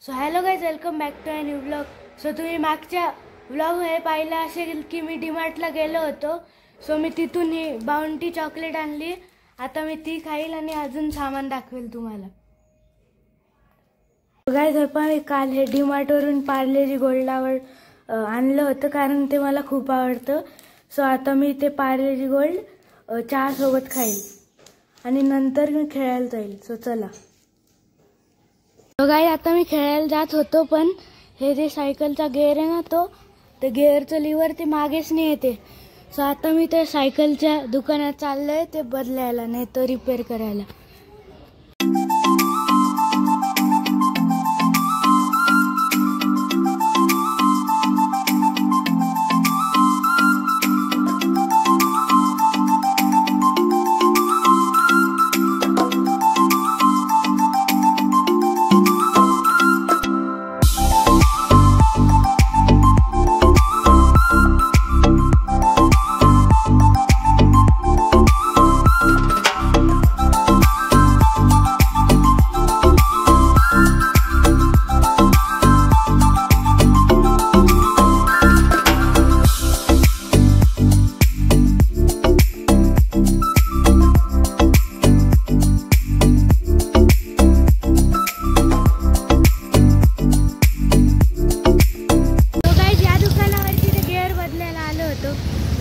So hello guys, welcome back to a new vlog. So तुम्ही मागच्या vlog हे पाहिलं असेल की मी डीमार्टला गेलो होतो. सो मी तिथून ही बाउंटी चॉकलेट आणली. आता मी ती खाईल आणि अजून सामान दाखवेल तुम्हाला. गाईज मी काल हे डीमार्टवरून पार्लेजी गोल्ड आणलं होतं कारण ते मला खूप आवडतं. सो आता मी ते पार्लेजी गोल्ड चहा सोबत खाईल आणि नंतर मी खेळायला जाईल. सो चला. गाईज आता मी खेळायला जात होतो, पण हे जे सायकलचा गेअर आहे ना, ते गेअरचं लिव्हर ते मागेच नाही येते. सो आता मी त्या सायकलच्या दुकानात चाललोय ते बदलायला, नाही तर रिपेअर करायला.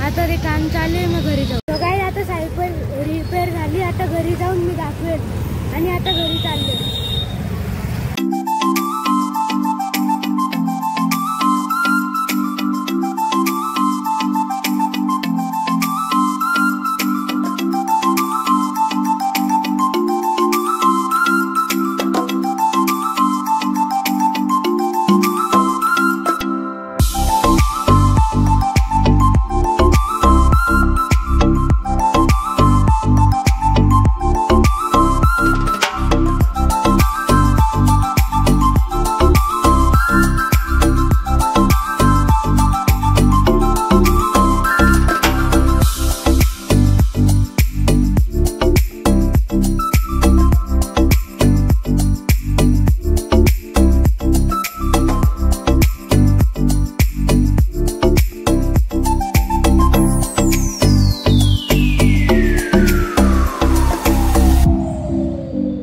आता ते काम चालू आहे, मग घरी जाऊ. तो काय आता सायकल रिपेअर झाली, आता घरी जाऊन मी दाखवेल आणि आता घरी चाललोय.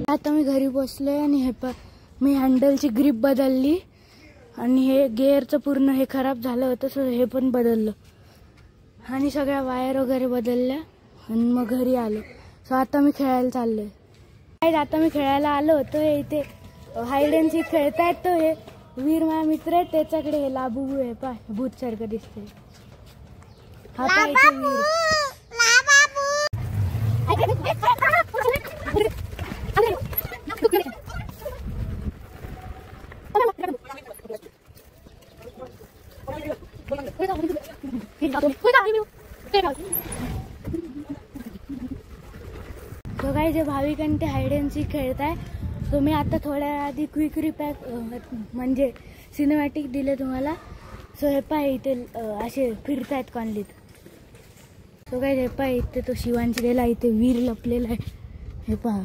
आता मी घरी बसलोय आणि हे मी हँडलची ग्रिप बदलली आणि हे गेअरचं पूर्ण हे खराब झालं होतं. सो हे पण बदललं आणि सगळ्या वायर वगैरे बदलल्या आणि मग घरी आलो. सो आता मी खेळायला चाललोय. आता मी खेळायला आलो होतो. हे इथे हाईड अँड सीक खेळतायत. तो हे वीर माझा मित्र आहे, त्याच्याकडे हे लाबू आहे, पाय भूत सारखं दिसतंय. हा पाय इथे वीर. तो काय जे भाविक आणि ते हाईड अँड सीक खेळताय. सो मी आता थोड्या आधी क्विक रिपॅक म्हणजे सिनेमॅटिक दिले तुम्हाला. सो हे पाय इथे असे फिरतायत कॉलनीत. सो काय हे पाय इथे तो शिवांची गेला, इथे वीर लपलेला आहे, हे पहा.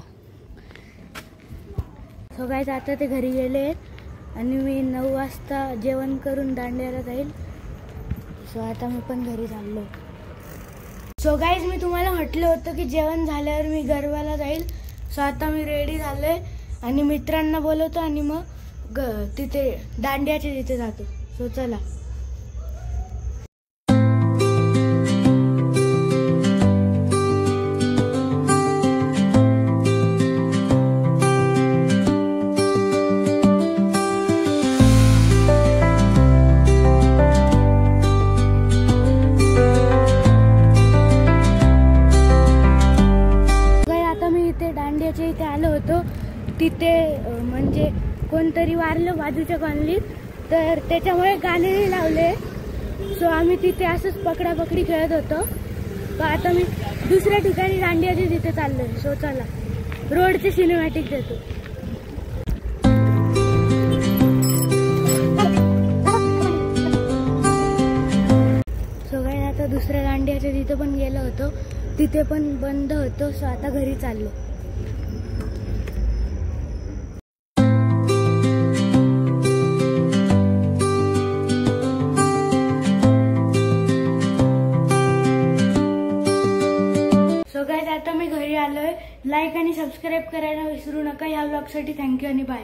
सो गाईज आता ते घरी गेले आणि मी 9 वाजता जेवण करून दांड्याला जाईल. सो आता मी पण घरी चाललो. सो गाईज मी तुम्हाला म्हटलं होतं की जेवण झाल्यावर मी गरबाला जाईल. सो आता मी रेडी झालोय आणि मित्रांना बोलवतो आणि मग तिथे दांड्याच्या तिथे जातो. सो चला. दांड्याच्या इथे आलो होतो. तिथे म्हणजे कोणतरी वारलं बाजूच्या कॉलनीत, तर त्याच्यामुळे गाणे नाही लावले. सो आम्ही तिथे असंच पकडापकडी खेळत होतो. तर आता मी दुसऱ्या ठिकाणी दांड्याच्या तिथे चाललोय. सो चला, रोडचे सिनेमॅटिक देतो. सो काय आता दुसऱ्या दांड्याच्या तिथे पण गेलो होतो. तिथे पण बंद होतो. सो आता घरी चाललो. गाईज आता मी घरी आलोय. लाईक आणि सबस्क्राईब करायला विसरू नका. ह्या व्लॉगसाठी थँक्यू आणि बाय.